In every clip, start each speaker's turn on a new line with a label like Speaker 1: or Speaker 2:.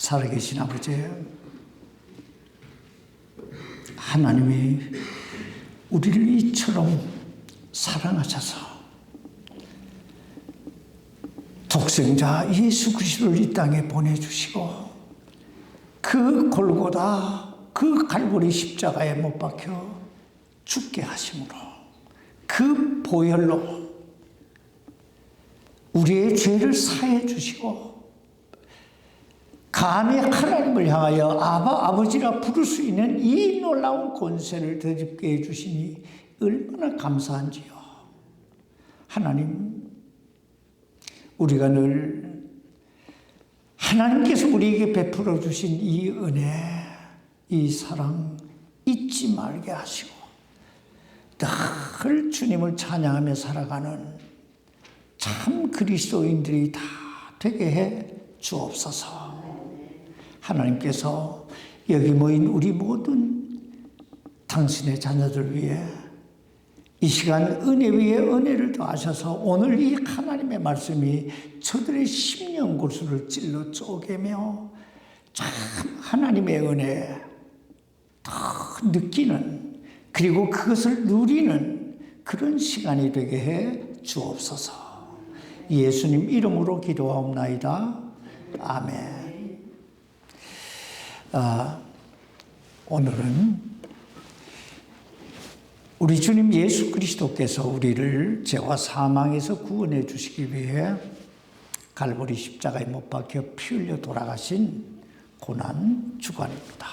Speaker 1: 살아계신 아버지, 하나님이 우리를 이처럼 사랑하셔서 독생자 예수 그리스도를 이 땅에 보내주시고 그 골고다 그 갈보리 십자가에 못 박혀 죽게 하심으로 그 보혈로 우리의 죄를 사해 주시고 감히 하나님을 향하여 아버지라 부를 수 있는 이 놀라운 권세를 덧입게 해주시니 얼마나 감사한지요. 하나님, 우리가 늘 하나님께서 우리에게 베풀어 주신 이 은혜, 이 사랑 잊지 말게 하시고 늘 주님을 찬양하며 살아가는 참 그리스도인들이 다 되게 해 주옵소서. 하나님께서 여기 모인 우리 모든 당신의 자녀들 위해 이 시간 은혜 위에 은혜를 더하셔서 오늘 이 하나님의 말씀이 저들의 심령 골수를 찔러 쪼개며 참 하나님의 은혜 더 느끼는, 그리고 그것을 누리는 그런 시간이 되게 해 주옵소서. 예수님 이름으로 기도하옵나이다. 아멘. 오늘은 우리 주님 예수 그리스도께서 우리를 죄와 사망에서 구원해 주시기 위해 갈보리 십자가에 못 박혀 피 흘려 돌아가신 고난 주간입니다.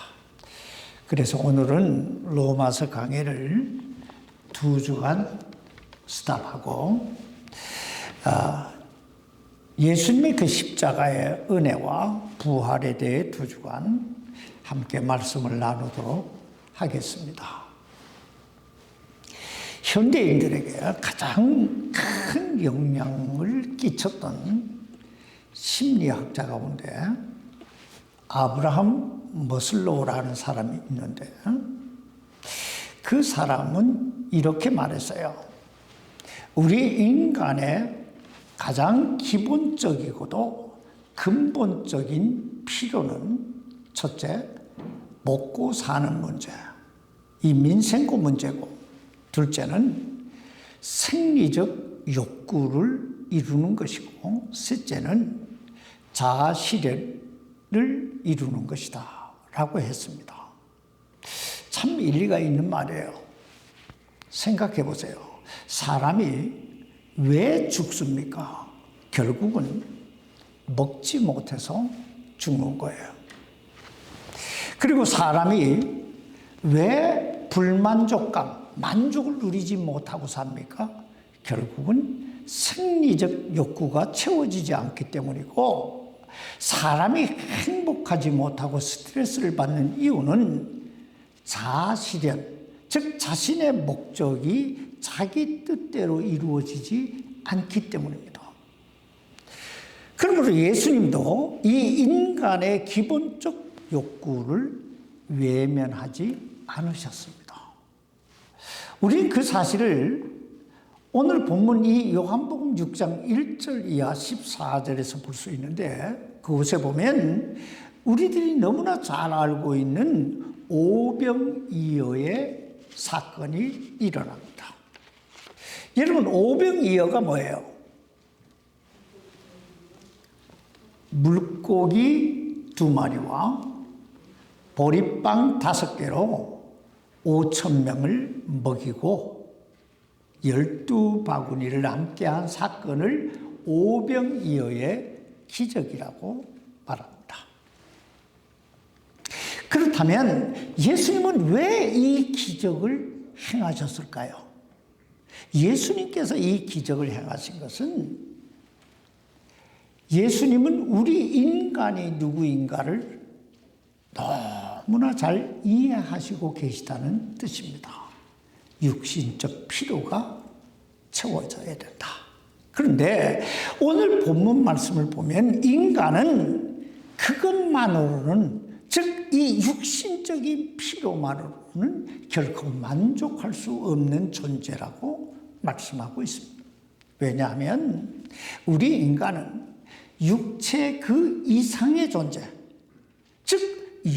Speaker 1: 그래서 오늘은 로마서 강해를 2주간 스탑하고 예수님의 그 십자가의 은혜와 부활에 대해 2주간 함께 말씀을 나누도록 하겠습니다. 현대인들에게 가장 큰 영향을 끼쳤던 심리학자 가운데 아브라함 머슬로우라는 사람이 있는데 그 사람은 이렇게 말했어요. 우리 인간의 가장 기본적이고도 근본적인 필요는 첫째, 먹고 사는 문제, 이 민생고 문제고, 둘째는 생리적 욕구를 이루는 것이고, 셋째는 자아 실현을 이루는 것이다 라고 했습니다. 참 일리가 있는 말이에요. 생각해 보세요. 사람이 왜 죽습니까? 결국은 먹지 못해서 죽는 거예요. 그리고 사람이 왜 불만족감, 만족을 누리지 못하고 삽니까? 결국은 생리적 욕구가 채워지지 않기 때문이고, 사람이 행복하지 못하고 스트레스를 받는 이유는 자아실현, 즉 자신의 목적이 자기 뜻대로 이루어지지 않기 때문입니다. 그러므로 예수님도 이 인간의 기본적 욕구를 외면하지 않으셨습니다. 우리는 그 사실을 오늘 본문 이 요한복음 6장 1절 이하 14절에서 볼 수 있는데, 그곳에 보면 우리들이 너무나 잘 알고 있는 오병이어의 사건이 일어납니다. 여러분, 오병이어가 뭐예요? 물고기 2마리와 보리빵 5개로 5,000명을 먹이고 12바구니를 함께한 사건을 오병이어의 기적이라고 말합니다. 그렇다면 예수님은 왜 이 기적을 행하셨을까요? 예수님께서 이 기적을 행하신 것은 예수님은 우리 인간이 누구인가를 너무나 잘 이해하시고 계시다는 뜻입니다. 육신적 필요가 채워져야 된다. 그런데 오늘 본문 말씀을 보면 인간은 그것만으로는, 즉 이 육신적인 필요만으로는 결코 만족할 수 없는 존재라고 말씀하고 있습니다. 왜냐하면 우리 인간은 육체 그 이상의 존재,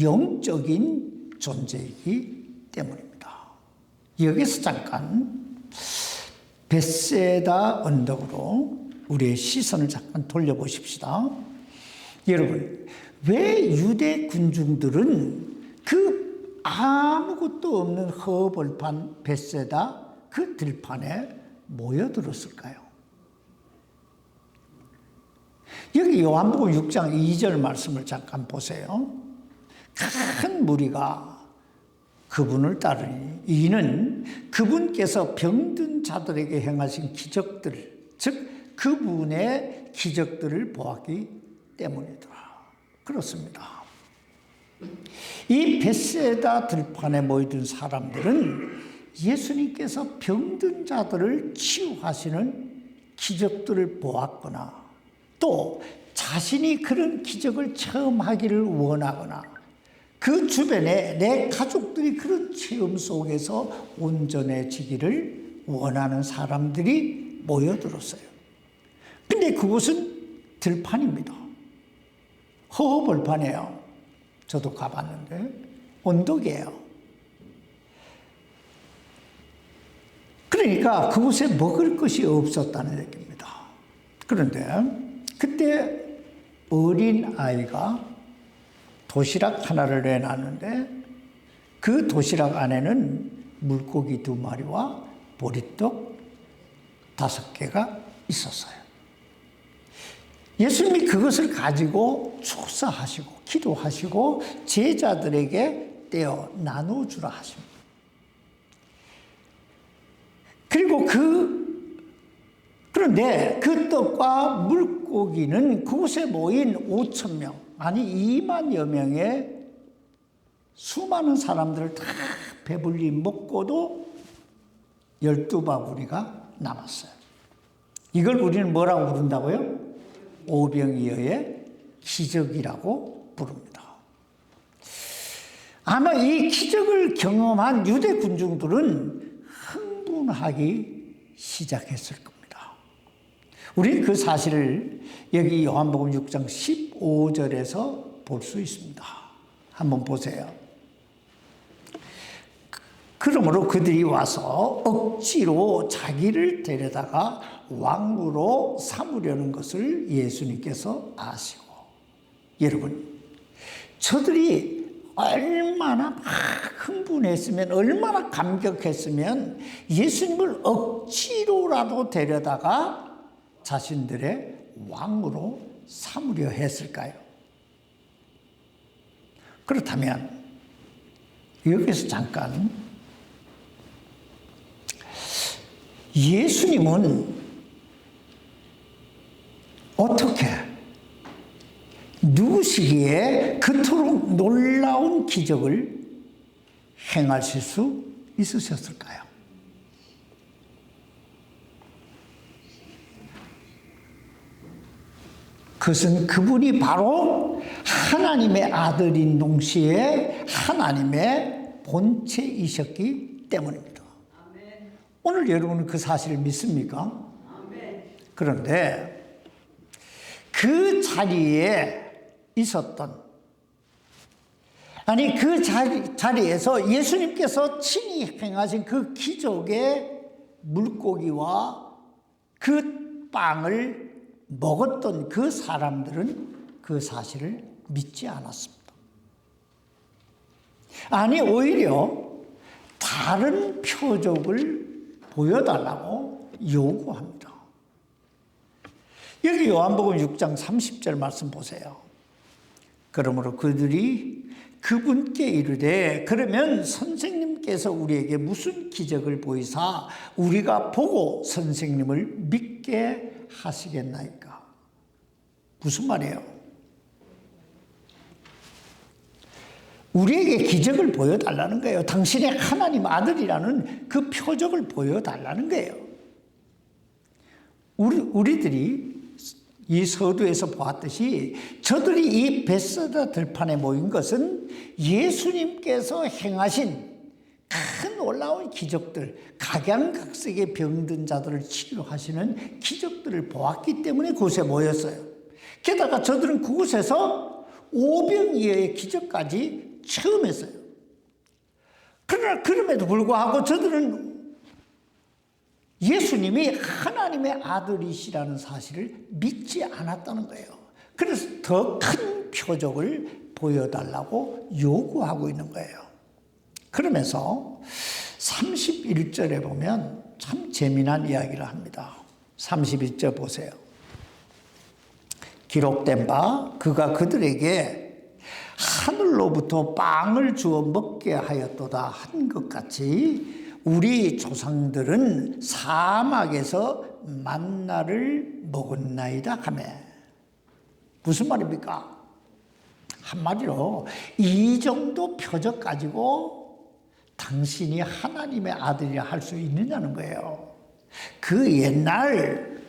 Speaker 1: 영적인 존재이기 때문입니다. 여기서 잠깐 벳세다 언덕으로 우리의 시선을 잠깐 돌려보십시다. 여러분, 왜 유대 군중들은 그 아무것도 없는 허벌판 벳세다 그 들판에 모여들었을까요? 여기 요한복음 6장 2절 말씀을 잠깐 보세요. 큰 무리가 그분을 따르니 이는 그분께서 병든 자들에게 행하신 기적들, 즉 그분의 기적들을 보았기 때문이더라. 그렇습니다. 이 벳세다 들판에 모이던 사람들은 예수님께서 병든 자들을 치유하시는 기적들을 보았거나 또 자신이 그런 기적을 처음 하기를 원하거나 그 주변에 내 가족들이 그런 체험 속에서 온전해지기를 원하는 사람들이 모여들었어요. 근데 그곳은 들판입니다. 허허벌판이에요. 저도 가봤는데 언덕이에요. 그러니까 그곳에 먹을 것이 없었다는 얘기입니다. 그런데 그때 어린 아이가 도시락 하나를 내놨는데 그 도시락 안에는 물고기 2마리와 보리떡 5개가 있었어요. 예수님이 그것을 가지고 축사하시고 기도하시고 제자들에게 떼어 나눠주라 하십니다. 그리고 그런데 그 떡과 물고기는 그곳에 모인 5,000명, 아니 2만여 명의 수많은 사람들을 다 배불리 먹고도 12바구니가 남았어요. 이걸 우리는 뭐라고 부른다고요? 오병이어의 기적이라고 부릅니다. 아마 이 기적을 경험한 유대 군중들은 흥분하기 시작했을 겁니다. 우리는 그 사실을 여기 요한복음 6장 15절에서 볼 수 있습니다. 한번 보세요. 그러므로 그들이 와서 억지로 자기를 데려다가 왕으로 삼으려는 것을 예수님께서 아시고, 여러분, 저들이 얼마나 막 흥분했으면, 얼마나 감격했으면 예수님을 억지로라도 데려다가 자신들의 왕으로 삼으려 했을까요? 그렇다면 여기서 잠깐, 예수님은 어떻게 누구시기에 그토록 놀라운 기적을 행하실 수 있으셨을까요? 그것은 그분이 바로 하나님의 아들인 동시에 하나님의 본체이셨기 때문입니다. 아멘. 오늘 여러분은 그 사실을 믿습니까? 아멘. 그런데 그 자리에 있었던, 아니 그 자리에서 예수님께서 친히 행하신 그 기적의 물고기와 그 빵을 먹었던 그 사람들은 그 사실을 믿지 않았습니다. 아니 오히려 다른 표적을 보여달라고 요구합니다. 여기 요한복음 6장 30절 말씀 보세요. 그러므로 그들이 그분께 이르되 그러면 선생님께서 우리에게 무슨 기적을 보이사 우리가 보고 선생님을 믿게 하시겠나이까? 무슨 말이에요? 우리에게 기적을 보여달라는 거예요. 당신의 하나님 아들이라는 그 표적을 보여달라는 거예요. 우리들이 이 서두에서 보았듯이 저들이 이 벳세다 들판에 모인 것은 예수님께서 행하신 큰 놀라운 기적들, 각양각색의 병든 자들을 치료하시는 기적들을 보았기 때문에 그곳에 모였어요. 게다가 저들은 그곳에서 오병이어의 기적까지 처음 했어요. 그러나 그럼에도 불구하고 저들은 예수님이 하나님의 아들이시라는 사실을 믿지 않았다는 거예요. 그래서 더 큰 표적을 보여달라고 요구하고 있는 거예요. 그러면서 31절에 보면 참 재미난 이야기를 합니다. 31절 보세요. 기록된 바 그가 그들에게 하늘로부터 빵을 주어 먹게 하였도다 한 것 같이 우리 조상들은 사막에서 만나를 먹었나이다 하며. 무슨 말입니까? 한마디로 이 정도 표적 가지고 당신이 하나님의 아들이라 할 수 있느냐는 거예요. 그 옛날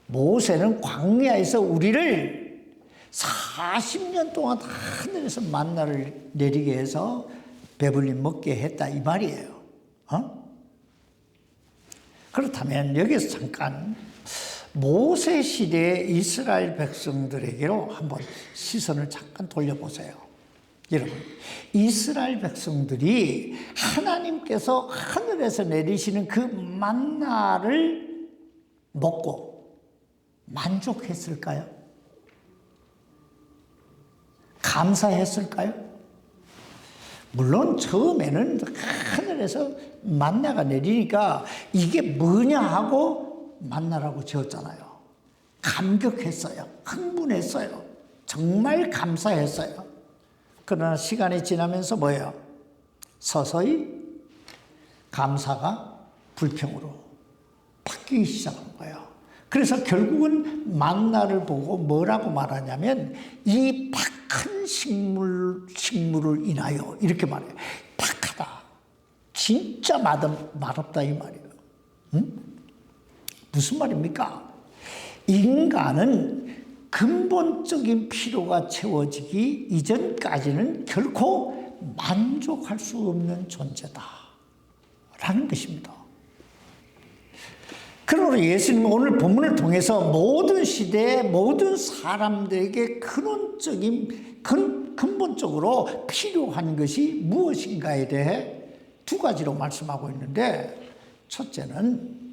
Speaker 1: 모세는 광야에서 우리를 40년 동안 하늘에서 만나를 내리게 해서 배불리 먹게 했다 이 말이에요. 그렇다면 여기서 잠깐 모세 시대의 이스라엘 백성들에게로 한번 시선을 잠깐 돌려보세요. 여러분, 이스라엘 백성들이 하나님께서 하늘에서 내리시는 그 만나를 먹고 만족했을까요? 감사했을까요? 물론 처음에는 하늘에서 만나가 내리니까 이게 뭐냐 하고 만나라고 지었잖아요. 감격했어요. 흥분했어요. 정말 감사했어요. 그러나 시간이 지나면서 뭐예요? 서서히 감사가 불평으로 바뀌기 시작한 거예요. 그래서 결국은 만나를 보고 뭐라고 말하냐면 이 박한 식물을 인하여 이렇게 말해요. 박하다. 진짜 맛없다 이 말이에요. 응? 무슨 말입니까? 인간은 근본적인 필요가 채워지기 이전까지는 결코 만족할 수 없는 존재다 라는 것입니다. 그러므로 예수님은 오늘 본문을 통해서 모든 시대의 모든 사람들에게 근본적으로 필요한 것이 무엇인가에 대해 두 가지로 말씀하고 있는데, 첫째는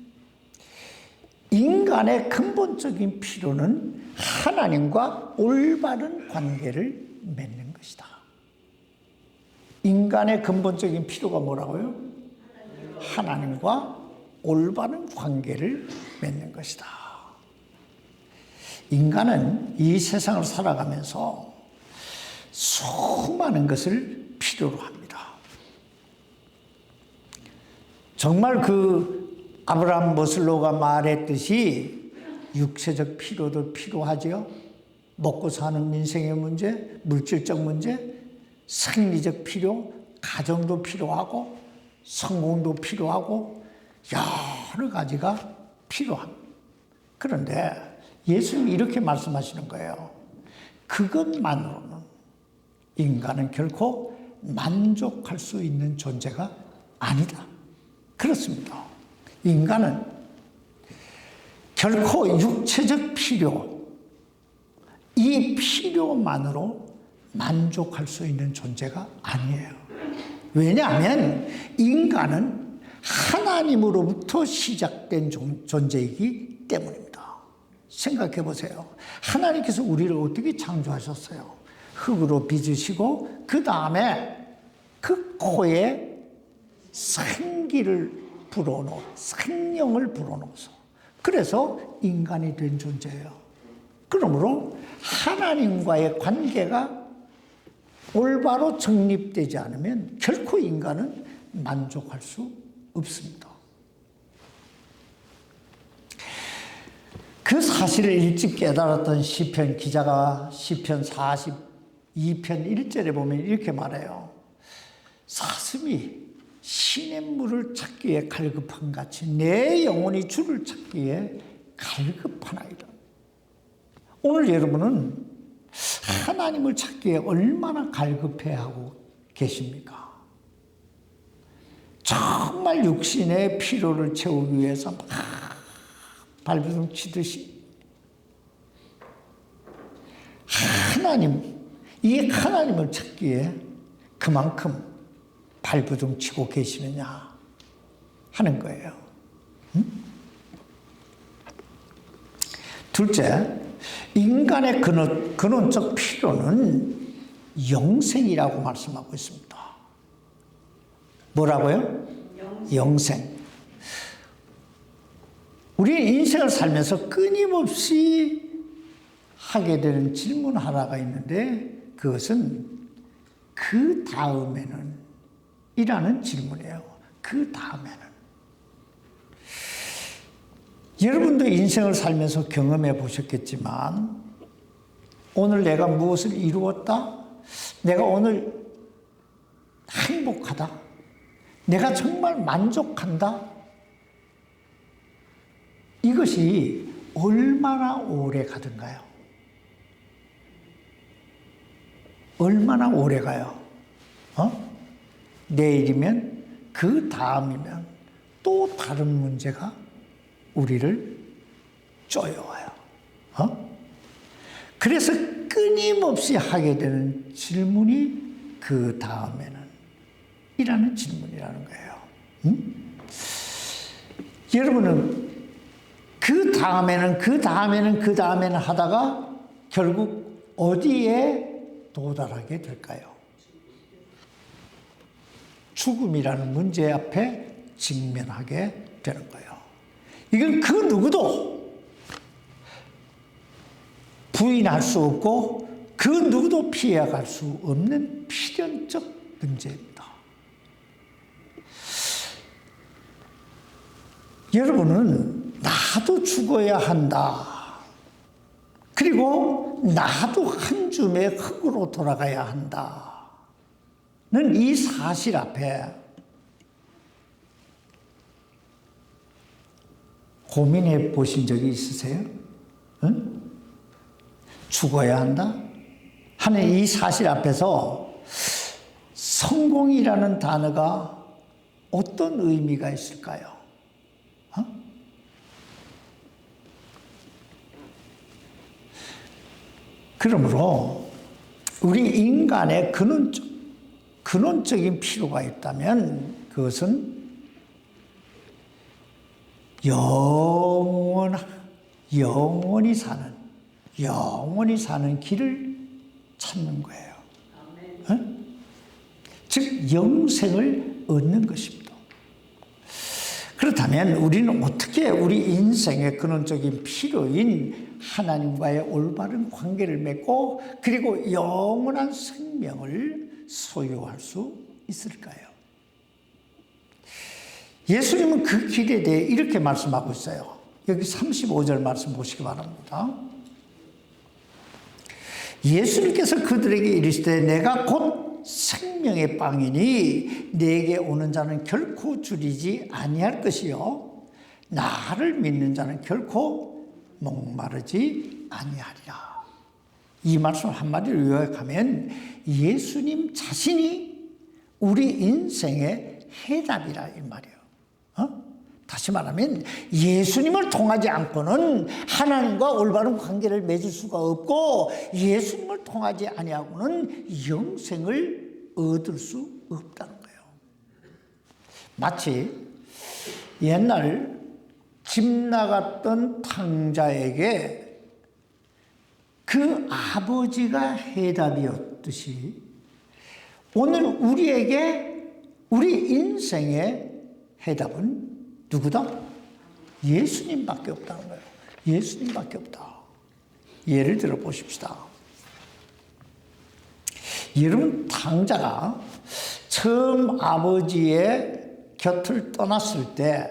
Speaker 1: 인간의 근본적인 필요는 하나님과 올바른 관계를 맺는 것이다. 인간의 근본적인 필요가 뭐라고요? 하나님과 올바른 관계를 맺는 것이다. 인간은 이 세상을 살아가면서 수많은 것을 필요로 합니다. 정말 아브라함 머슬로가 말했듯이 육체적 필요도 필요하죠. 먹고 사는 인생의 문제, 물질적 문제, 생리적 필요, 가정도 필요하고 성공도 필요하고 여러 가지가 필요합니다. 그런데 예수님이 이렇게 말씀하시는 거예요. 그것만으로는 인간은 결코 만족할 수 있는 존재가 아니다. 그렇습니다. 인간은 결코 육체적 필요, 이 필요만으로 만족할 수 있는 존재가 아니에요. 왜냐하면 인간은 하나님으로부터 시작된 존재이기 때문입니다. 생각해 보세요. 하나님께서 우리를 어떻게 창조하셨어요? 흙으로 빚으시고 그 다음에 그 코에 생기를 생명을 불어넣어서 그래서 인간이 된 존재예요. 그러므로 하나님과의 관계가 올바로 정립되지 않으면 결코 인간은 만족할 수 없습니다. 그 사실을 일찍 깨달았던 시편 기자가 시편 42편 1절에 보면 이렇게 말해요. 사슴이 시냇물을 찾기에 갈급한 같이 내 영혼이 주를 찾기에 갈급하나이다. 오늘 여러분은 하나님을 찾기에 얼마나 갈급해하고 계십니까? 정말 육신의 필요를 채우기 위해서 막 발버둥 치듯이 하나님, 이 하나님을 찾기에 그만큼 발버둥 치고 계시느냐 하는 거예요. 둘째, 인간의 근원적 필요는 영생이라고 말씀하고 있습니다. 뭐라고요? 영생. 우리 인생을 살면서 끊임없이 하게 되는 질문 하나가 있는데 그것은 그 다음에는 이라는 질문이에요. 그 다음에는. 여러분도 인생을 살면서 경험해 보셨겠지만 오늘 내가 무엇을 이루었다? 내가 오늘 행복하다? 내가 정말 만족한다? 이것이 얼마나 오래 가던가요? 얼마나 오래 가요? 내일이면 그 다음이면 또 다른 문제가 우리를 쪼여와요. 그래서 끊임없이 하게 되는 질문이 그 다음에는 이라는 질문이라는 거예요. 여러분은 그 다음에는 하다가 결국 어디에 도달하게 될까요? 죽음이라는 문제 앞에 직면하게 되는 거예요. 이건 그 누구도 부인할 수 없고 그 누구도 피해갈 수 없는 필연적 문제입니다. 여러분은 나도 죽어야 한다. 그리고 나도 한 줌의 흙으로 돌아가야 한다. 는 이 사실 앞에 고민해 보신 적이 있으세요? 응? 죽어야 한다? 하는 이 사실 앞에서 성공이라는 단어가 어떤 의미가 있을까요? 그러므로 우리 인간의 근원적인 필요가 있다면 그것은 영원히 사는 길을 찾는 거예요. 즉 영생을 얻는 것입니다. 그렇다면 우리는 어떻게 우리 인생의 근원적인 필요인 하나님과의 올바른 관계를 맺고 그리고 영원한 생명을 소유할 수 있을까요? 예수님은 그 길에 대해 이렇게 말씀하고 있어요. 여기 35절 말씀 보시기 바랍니다. 예수님께서 그들에게 이르시되 내가 곧 생명의 빵이니 내게 오는 자는 결코 줄이지 아니할 것이요 나를 믿는 자는 결코 목마르지 아니하리라. 이 말씀 한마디로 요약하면 예수님 자신이 우리 인생의 해답이라 이 말이에요. 다시 말하면 예수님을 통하지 않고는 하나님과 올바른 관계를 맺을 수가 없고 예수님을 통하지 아니하고는 영생을 얻을 수 없다는 거예요. 마치 옛날 집 나갔던 탕자에게 그 아버지가 해답이었듯이 오늘 우리에게 우리 인생의 해답은 누구다? 예수님밖에 없다는 거예요. 예수님밖에 없다. 예를 들어 보십시다. 여러분 탕자가 처음 아버지의 곁을 떠났을 때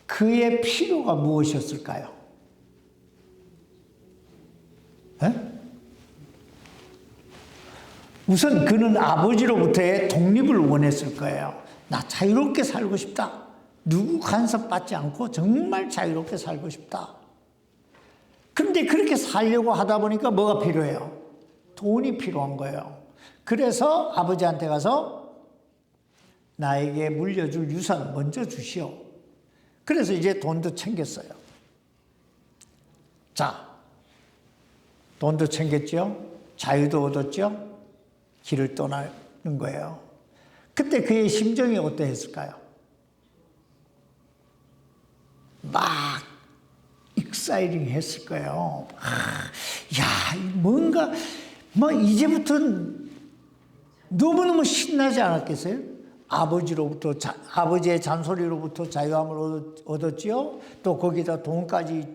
Speaker 1: 그의 필요가 무엇이었을까요? 우선 그는 아버지로부터의 독립을 원했을 거예요. 나 자유롭게 살고 싶다. 누구 간섭받지 않고 정말 자유롭게 살고 싶다. 그런데 그렇게 살려고 하다 보니까 뭐가 필요해요? 돈이 필요한 거예요. 그래서 아버지한테 가서 나에게 물려줄 유산 먼저 주시오. 그래서 이제 돈도 챙겼어요. 자, 돈도 챙겼죠? 자유도 얻었죠. 길을 떠나는 거예요. 그때 그의 심정이 어떠했을까요? 막 익사이링 했을 거예요. 야, 뭔가 이제부터는 너무너무 신나지 않았겠어요? 아버지의 잔소리로부터 자유함을 얻었지요. 또 거기다 돈까지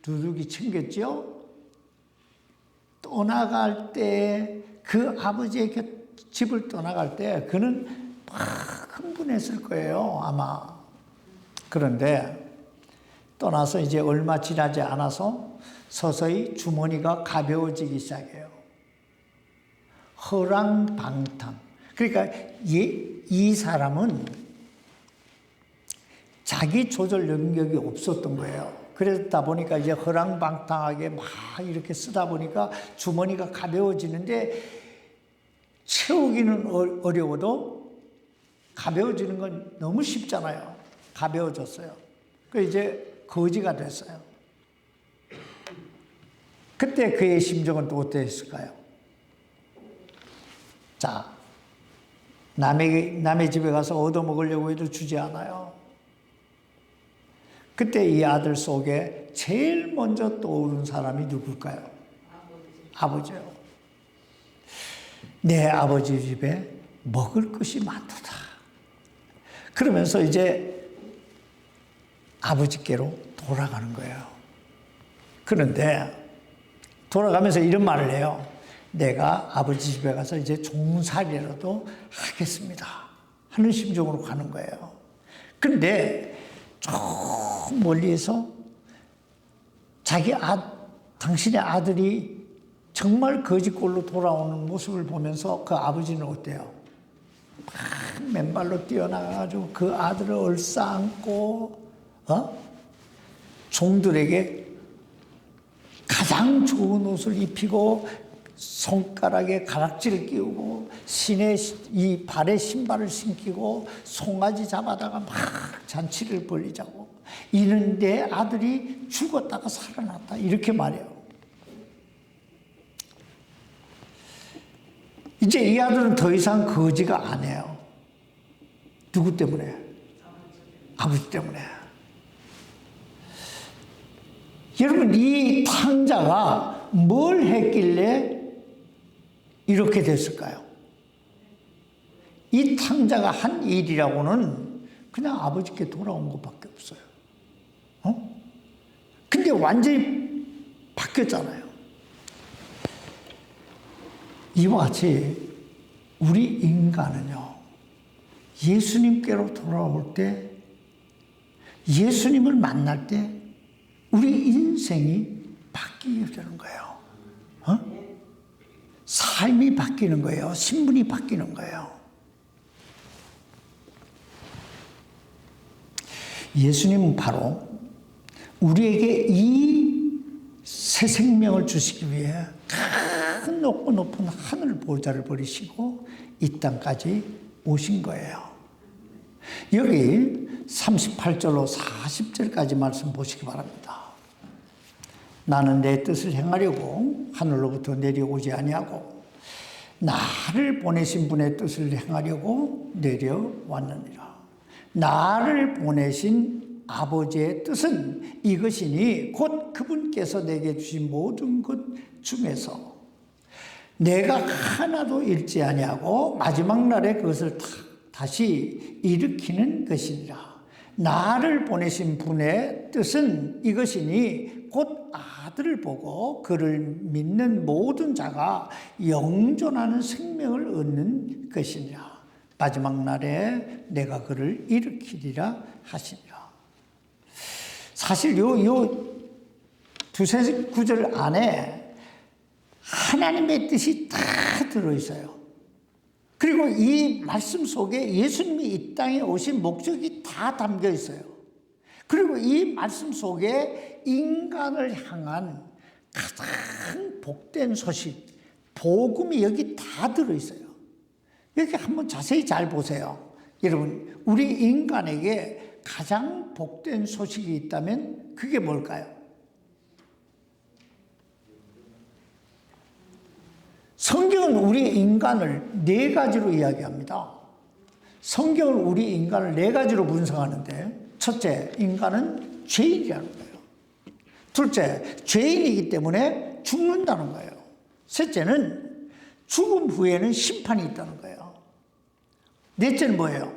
Speaker 1: 두둑이 챙겼지요. 떠나갈 때, 그 아버지의 집을 떠나갈 때 그는 막 흥분했을 거예요, 아마. 그런데 떠나서 이제 얼마 지나지 않아서 서서히 주머니가 가벼워지기 시작해요. 허랑방탕. 그러니까 이 사람은 자기 조절 능력이 없었던 거예요. 그러다 보니까 이제 허랑방탕하게 막 이렇게 쓰다 보니까 주머니가 가벼워지는데, 채우기는 어려워도 가벼워지는 건 너무 쉽잖아요. 가벼워졌어요. 그 이제 거지가 됐어요. 그때 그의 심정은 또 어땠을까요? 자, 남의 집에 가서 얻어먹으려고 해도 주지 않아요. 그때 이 아들 속에 제일 먼저 떠오른 사람이 누굴까요? 아버지요. 내 아버지 집에 먹을 것이 많도다. 그러면서 이제 아버지께로 돌아가는 거예요. 그런데 돌아가면서 이런 말을 해요. 내가 아버지 집에 가서 이제 종살이라도 하겠습니다 하는 심정으로 가는 거예요. 그런데 저 멀리에서 당신의 아들이 정말 거지꼴로 돌아오는 모습을 보면서 그 아버지는 어때요? 막 맨발로 뛰어나가가지고 그 아들을 얼싸안고 종들에게 가장 좋은 옷을 입히고 손가락에 가락지를 끼우고 이 발에 신발을 신기고 송아지 잡아다가 막 잔치를 벌이자고, 이는 내 아들이 죽었다가 살아났다 이렇게 말해요. 이제 이 아들은 더 이상 거지가 아니에요. 누구 때문에? 아버지 때문에. 여러분, 이 탕자가 뭘 했길래 이렇게 됐을까요? 이 탕자가 한 일이라고는 그냥 아버지께 돌아온 것밖에 없어요. 근데 완전히 바뀌었잖아요. 이와 같이 우리 인간은요, 예수님께로 돌아올 때, 예수님을 만날 때 우리 인생이 바뀌게 되는 거예요. 삶이 바뀌는 거예요. 신분이 바뀌는 거예요. 예수님은 바로 우리에게 이 새 생명을 주시기 위해 큰 높은 하늘 보좌를 버리시고 이 땅까지 오신 거예요. 여기 38절로 40절까지 말씀 보시기 바랍니다. 나는 내 뜻을 행하려고 하늘로부터 내려오지 아니하고 나를 보내신 분의 뜻을 행하려고 내려왔느니라. 나를 보내신 아버지의 뜻은 이것이니 곧 그분께서 내게 주신 모든 것 중에서 내가 하나도 잃지 아니하고 마지막 날에 그것을 다시 일으키는 것이니라. 나를 보내신 분의 뜻은 이것이니 곧 아들을 보고 그를 믿는 모든 자가 영존하는 생명을 얻는 것이니라. 마지막 날에 내가 그를 일으키리라 하시니라. 사실 요 두세 구절 안에 하나님의 뜻이 다 들어있어요. 그리고 이 말씀 속에 예수님이 이 땅에 오신 목적이 다 담겨 있어요. 그리고 이 말씀 속에 인간을 향한 가장 복된 소식, 복음이 여기 다 들어있어요. 여기 한번 자세히 잘 보세요. 여러분, 우리 인간에게 가장 복된 소식이 있다면 그게 뭘까요? 성경은 우리 인간을 네 가지로 이야기합니다. 성경은 우리 인간을 네 가지로 분석하는데, 첫째, 인간은 죄인이라는 거예요. 둘째, 죄인이기 때문에 죽는다는 거예요. 셋째는 죽음 후에는 심판이 있다는 거예요. 넷째는 뭐예요?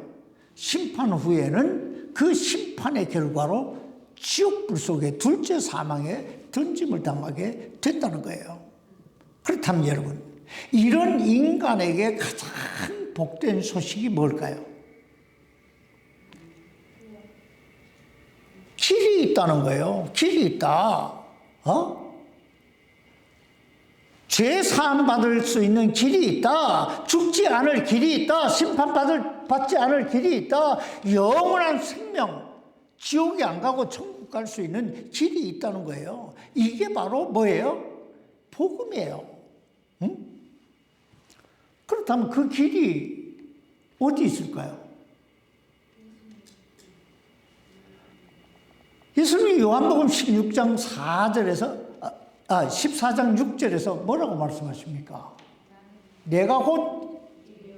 Speaker 1: 심판 후에는 그 심판의 결과로 지옥불 속에 둘째 사망에 던짐을 당하게 된다는 거예요. 그렇다면 여러분, 이런 인간에게 가장 복된 소식이 뭘까요? 길이 있다는 거예요. 길이 있다. 죄 사함 받을 수 있는 길이 있다. 죽지 않을 길이 있다. 받지 않을 길이 있다. 영원한 생명, 지옥에 안 가고 천국 갈 수 있는 길이 있다는 거예요. 이게 바로 뭐예요? 복음이에요. 응? 그렇다면 그 길이 어디 있을까요? 예수님이 요한복음 16장 4절에서 14장 6절에서 뭐라고 말씀하십니까? 내가 곧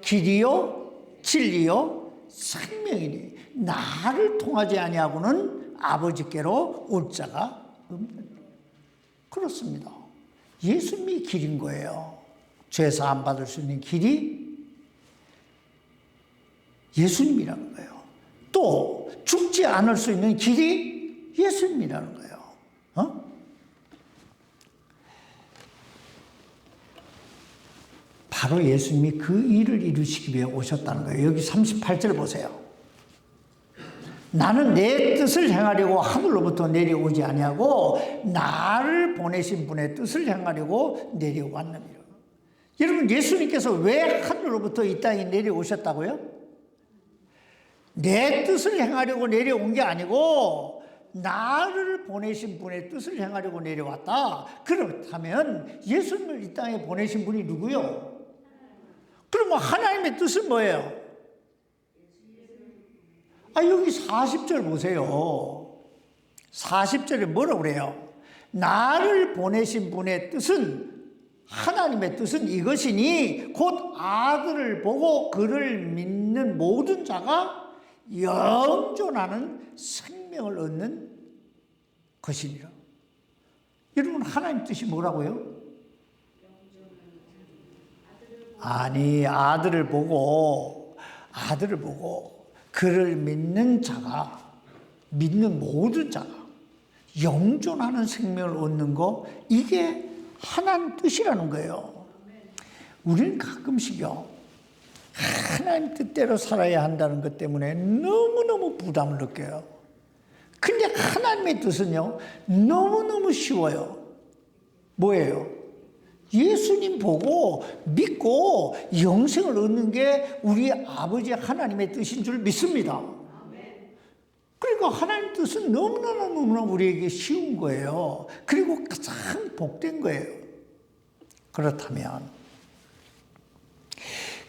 Speaker 1: 길이요 진리요 생명이니 나를 통하지 아니하고는 아버지께로 올 자가 없느니라. 그렇습니다. 예수님이 길인 거예요. 죄 사함 받을 수 있는 길이 예수님이라는 거예요. 또 죽지 않을 수 있는 길이 예수님이라는 거예요. 바로 예수님이 그 일을 이루시기 위해 오셨다는 거예요. 여기 38절 보세요. 나는 내 뜻을 행하려고 하늘로부터 내려오지 아니하고 나를 보내신 분의 뜻을 행하려고 내려왔느니라. 여러분, 예수님께서 왜 하늘로부터 이 땅에 내려오셨다고요? 내 뜻을 행하려고 내려온 게 아니고 나를 보내신 분의 뜻을 행하려고 내려왔다. 그렇다면 예수님을 이 땅에 보내신 분이 누구요? 그러면 하나님의 뜻은 뭐예요? 여기 40절 보세요. 40절에 뭐라고 그래요? 나를 보내신 분의 뜻은, 하나님의 뜻은 이것이니 곧 아들을 보고 그를 믿는 모든 자가 영존하는 생명을 얻는 것이니라. 여러분, 하나님 뜻이 뭐라고요? 아니, 아들을 보고 그를 믿는 자가, 믿는 모든 자가 영존하는 생명을 얻는 거, 이게 하나님 뜻이라는 거예요. 우리는 가끔씩요, 하나님 뜻대로 살아야 한다는 것 때문에 너무너무 부담을 느껴요. 근데 하나님의 뜻은요, 너무너무 쉬워요. 뭐예요? 예수님 보고 믿고 영생을 얻는 게 우리 아버지 하나님의 뜻인 줄 믿습니다. 그러니까 하나님 뜻은 너무나 우리에게 쉬운 거예요. 그리고 가장 복된 거예요. 그렇다면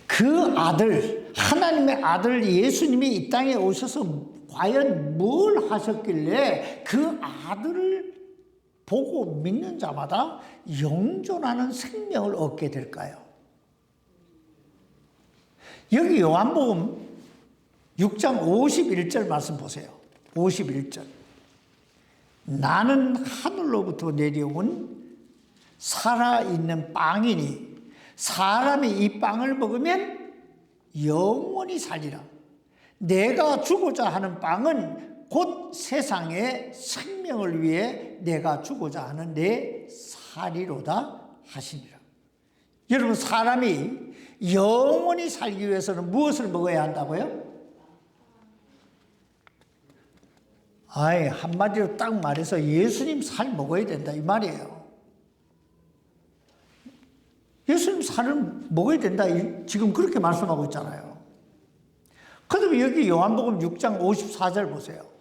Speaker 1: 그 아들, 하나님의 아들 예수님이 이 땅에 오셔서 과연 뭘 하셨길래 그 아들을 보고 믿는 자마다 영존하는 생명을 얻게 될까요? 여기 요한복음 6장 51절 말씀 보세요. 51절. 나는 하늘로부터 내려온 살아있는 빵이니 사람이 이 빵을 먹으면 영원히 살리라. 내가 주고자 하는 빵은 곧 세상의 생명을 위해 내가 주고자 하는 내 살이로다 하시니라. 여러분, 사람이 영원히 살기 위해서는 무엇을 먹어야 한다고요? 한마디로 딱 말해서 예수님 살 먹어야 된다, 이 말이에요. 예수님 살을 먹어야 된다, 지금 그렇게 말씀하고 있잖아요. 그다음에 여기 요한복음 6장 54절 보세요.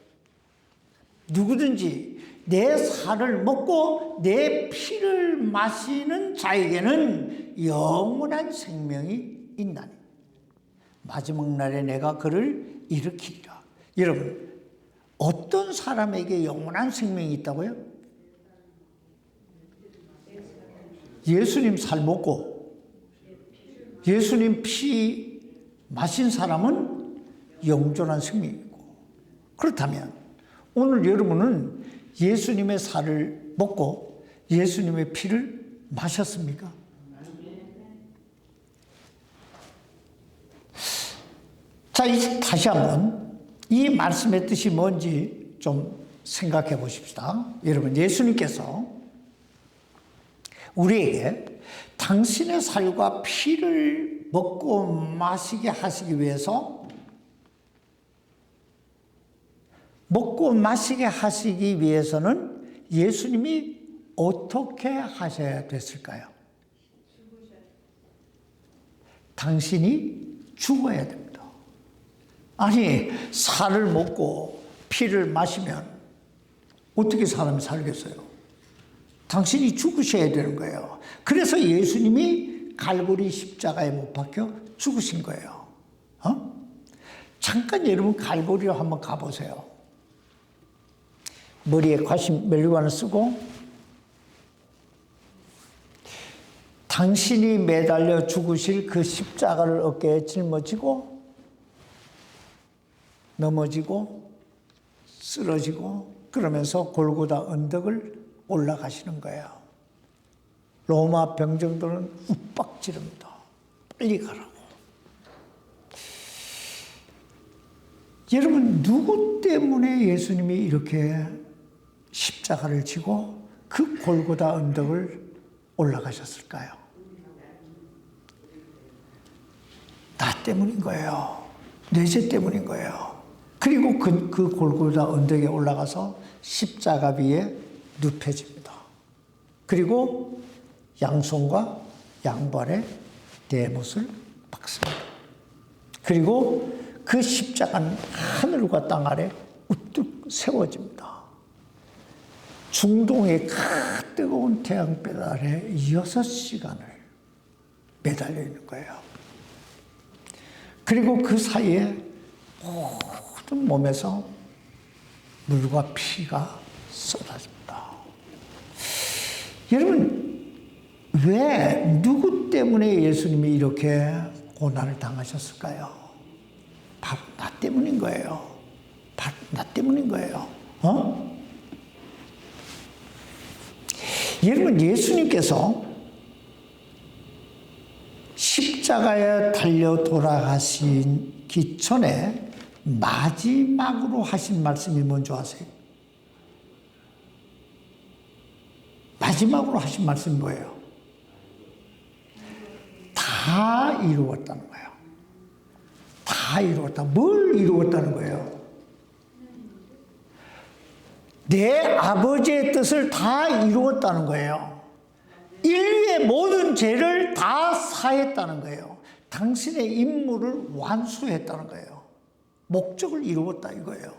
Speaker 1: 누구든지 내 살을 먹고 내 피를 마시는 자에게는 영원한 생명이 있나니 마지막 날에 내가 그를 일으키리라. 여러분, 어떤 사람에게 영원한 생명이 있다고요? 예수님 살 먹고 예수님 피 마신 사람은 영존한 생명이고, 그렇다면 오늘 여러분은 예수님의 살을 먹고 예수님의 피를 마셨습니까? 자, 이제 다시 한번 이 말씀의 뜻이 뭔지 좀 생각해 보십시다. 여러분, 예수님께서 우리에게 당신의 살과 피를 먹고 마시게 하시기 위해서, 먹고 마시게 하시기 위해서는 예수님이 어떻게 하셔야 됐을까요? 당신이 죽어야 됩니다. 아니, 살을 먹고 피를 마시면 어떻게 사람이 살겠어요? 당신이 죽으셔야 되는 거예요. 그래서 예수님이 갈보리 십자가에 못 박혀 죽으신 거예요. 잠깐 여러분 갈보리로 한번 가보세요. 머리에 면류관을 쓰고 당신이 매달려 죽으실 그 십자가를 어깨에 짊어지고 넘어지고 쓰러지고 그러면서 골고다 언덕을 올라가시는 거예요. 로마 병정들은 윽박지릅니다. 빨리 가라고. 여러분, 누구 때문에 예수님이 이렇게 십자가를 지고 그 골고다 언덕을 올라가셨을까요? 나 때문인 거예요. 내 죄 때문인 거예요. 그리고 그 골고다 언덕에 올라가서 십자가 위에 눕혀집니다. 그리고 양손과 양발에 대못을 박습니다. 그리고 그 십자가는 하늘과 땅 아래 우뚝 세워집니다. 중동의 뜨거운 태양빛 아래 6시간을 매달려 있는 거예요. 그리고 그 사이에 모든 몸에서 물과 피가 쏟아집니다. 여러분, 왜, 누구 때문에 예수님이 이렇게 고난을 당하셨을까요? 바로 나 때문인 거예요. 바로 나 때문인 거예요. 여러분, 예수님께서 십자가에 달려 돌아가시기 전에 마지막으로 하신 말씀이 뭔지 아세요? 마지막으로 하신 말씀이 뭐예요? 다 이루었다는 거예요. 다 이루었다. 뭘 이루었다는 거예요? 내 아버지의 뜻을 다 이루었다는 거예요. 인류의 모든 죄를 다 사했다는 거예요. 당신의 임무를 완수했다는 거예요. 목적을 이루었다 이거예요.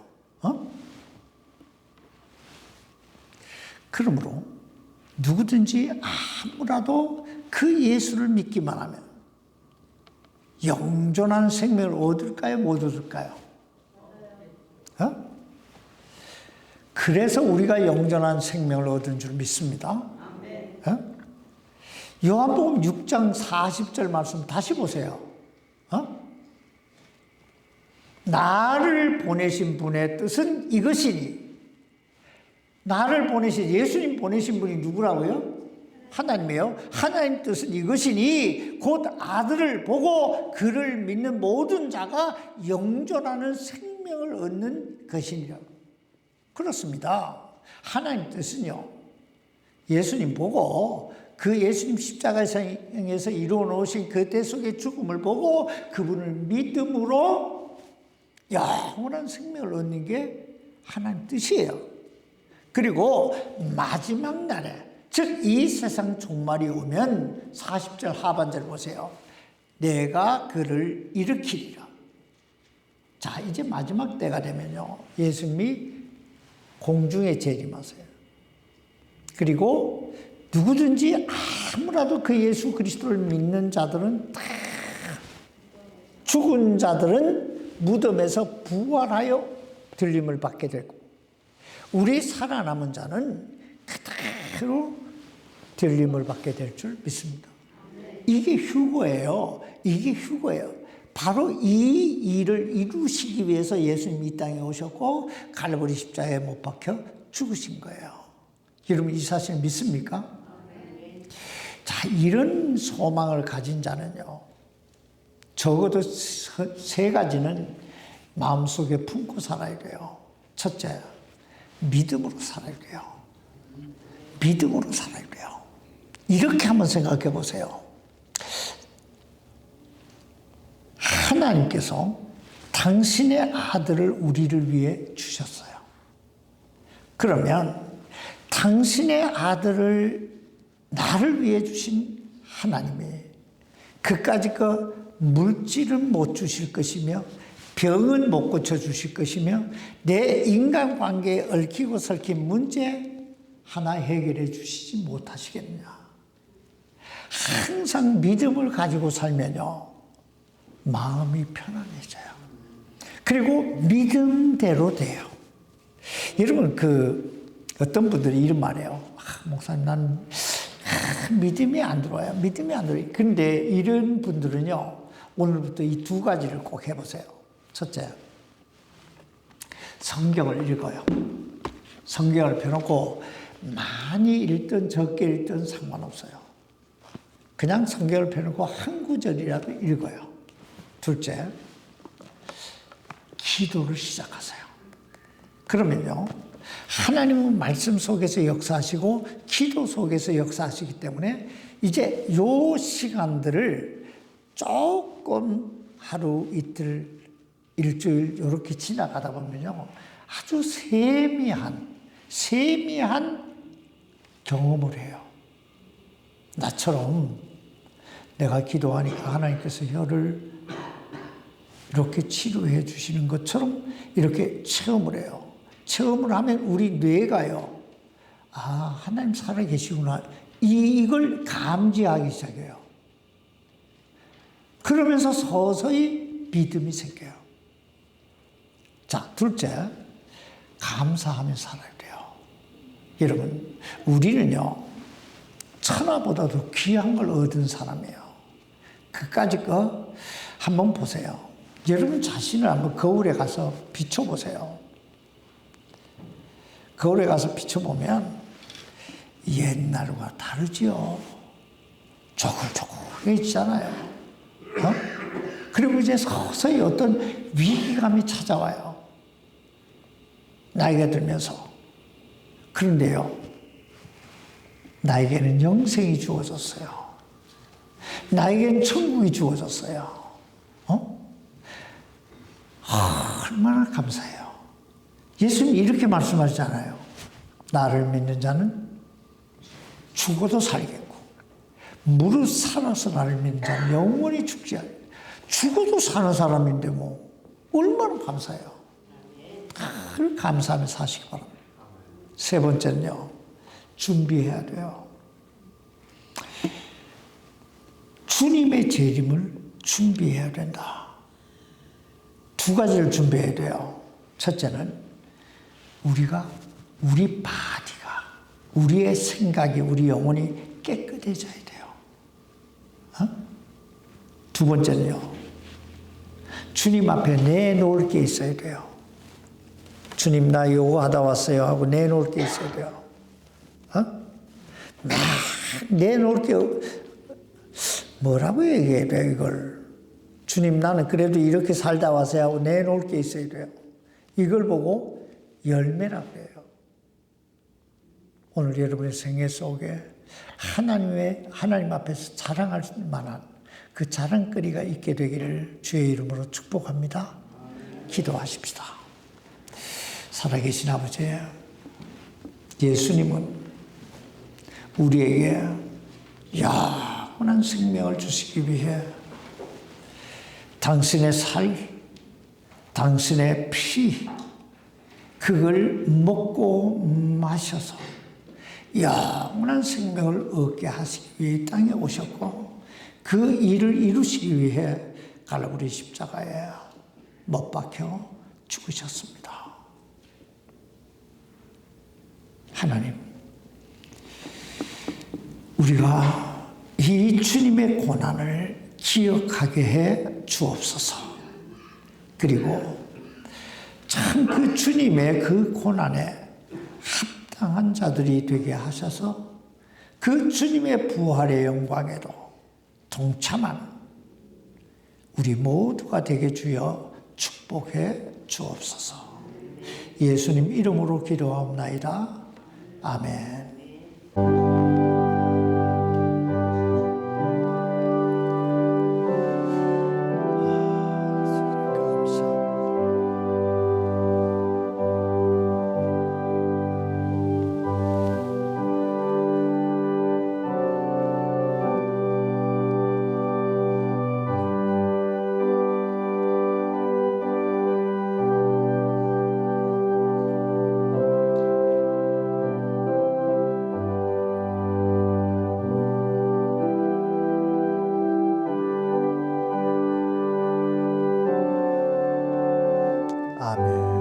Speaker 1: 그러므로 누구든지 아무라도 그 예수를 믿기만 하면 영존한 생명을 얻을까요? 못 얻을까요? 그래서 우리가 영존한 생명을 얻은 줄 믿습니다. 요한복음 6장 40절 말씀 다시 보세요. 나를 보내신 분의 뜻은 이것이니. 나를 보내신, 예수님 보내신 분이 누구라고요? 하나님이에요. 하나님 뜻은 이것이니 곧 아들을 보고 그를 믿는 모든 자가 영존하는 생명을 얻는 것이니라. 그렇습니다. 하나님 뜻은요, 예수님 보고 그 예수님 십자가에서 이루어 놓으신 그 대속의 죽음을 보고 그분을 믿음으로 영원한 생명을 얻는 게 하나님 뜻이에요. 그리고 마지막 날에, 즉 이 세상 종말이 오면 40절 하반절 보세요. 내가 그를 일으키리라. 자, 이제 마지막 때가 되면요, 예수님이 공중에 재림하세요. 그리고 누구든지 아무라도 그 예수 그리스도를 믿는 자들은 다, 죽은 자들은 무덤에서 부활하여 들림을 받게 되고, 우리 살아남은 자는 그대로 들림을 받게 될 줄 믿습니다. 이게 휴거예요. 이게 휴거예요. 바로 이 일을 이루시기 위해서 예수님이 이 땅에 오셨고 갈보리 십자가에 못 박혀 죽으신 거예요. 여러분 이 사실 믿습니까? 자, 이런 소망을 가진 자는요, 적어도 세 가지는 마음속에 품고 살아야 돼요. 첫째, 믿음으로 살아야 돼요. 믿음으로 살아야 돼요. 이렇게 한번 생각해 보세요. 하나님께서 당신의 아들을 우리를 위해 주셨어요. 그러면 당신의 아들을 나를 위해 주신 하나님이 그까짓 물질은 못 주실 것이며 병은 못 고쳐주실 것이며 내 인간관계에 얽히고 설킨 문제 하나 해결해 주시지 못하시겠느냐. 항상 믿음을 가지고 살면요, 마음이 편안해져요. 그리고 믿음대로 돼요. 여러분 어떤 분들이 이런 말해요. 목사님 나는 믿음이 안 들어와요. 믿음이 안 들어와요. 그런데 이런 분들은요, 오늘부터 이 두 가지를 꼭 해보세요. 첫째, 성경을 읽어요. 성경을 펴놓고 많이 읽든 적게 읽든 상관없어요. 그냥 성경을 펴놓고 한 구절이라도 읽어요. 둘째, 기도를 시작하세요. 그러면요, 하나님은 말씀 속에서 역사하시고 기도 속에서 역사하시기 때문에 이제 요 시간들을 조금 하루, 이틀, 일주일 이렇게 지나가다 보면요, 아주 세미한 경험을 해요. 나처럼 내가 기도하니까 하나님께서 혀를 이렇게 치료해 주시는 것처럼 이렇게 체험을 해요. 체험을 하면 우리 뇌가요, 아, 하나님 살아계시구나, 이걸 감지하기 시작해요. 그러면서 서서히 믿음이 생겨요. 자, 둘째, 감사하며 살아야 돼요. 여러분, 우리는요, 천하보다도 귀한 걸 얻은 사람이에요. 그까짓 거 한번 보세요. 여러분 자신을 한번 거울에 가서 비춰보세요. 거울에 가서 비춰보면 옛날과 다르지요. 조글조글해지잖아요. 그리고 이제 서서히 어떤 위기감이 찾아와요. 나이가 들면서. 그런데요, 나에게는 영생이 주어졌어요. 나에게는 천국이 주어졌어요. 얼마나 감사해요. 예수님이 이렇게 말씀하시잖아요. 나를 믿는 자는 죽어도 살겠고 무릇 살아서 나를 믿는 자는 영원히 죽지 않아요. 죽어도 사는 사람인데 뭐 얼마나 감사해요. 늘 감사하며 사시기 바랍니다. 세 번째는요, 준비해야 돼요. 주님의 재림을 준비해야 된다. 두 가지를 준비해야 돼요. 첫째는 우리 바디가, 우리의 생각이, 우리 영혼이 깨끗해져야 돼요. 두 번째는요, 주님 앞에 내놓을 게 있어야 돼요. 주님, 나 요거 하다 왔어요 하고 내놓을 게 있어야 돼요. 막 내놓을 게 뭐라고 얘기해야 돼요, 이걸. 주님, 나는 그래도 이렇게 살다 왔어요 하고 내놓을 게 있어야 돼요. 이걸 보고 열매라고 해요. 오늘 여러분의 생애 속에 하나님 앞에서 자랑할 만한 그 자랑거리가 있게 되기를 주의 이름으로 축복합니다. 기도하십시다. 살아계신 아버지, 예수님은 우리에게 영원한 생명을 주시기 위해 당신의 살, 당신의 피, 그걸 먹고 마셔서 영원한 생명을 얻게 하시기 위해 이 땅에 오셨고, 그 일을 이루시기 위해 갈보리 십자가에 못 박혀 죽으셨습니다. 하나님, 우리가 이 주님의 고난을 기억하게 해 주옵소서. 그리고 참 그 주님의 그 고난에 합당한 자들이 되게 하셔서 그 주님의 부활의 영광에도 동참하는 우리 모두가 되게 주여 축복해 주옵소서. 예수님 이름으로 기도하옵나이다. 아멘. 아멘.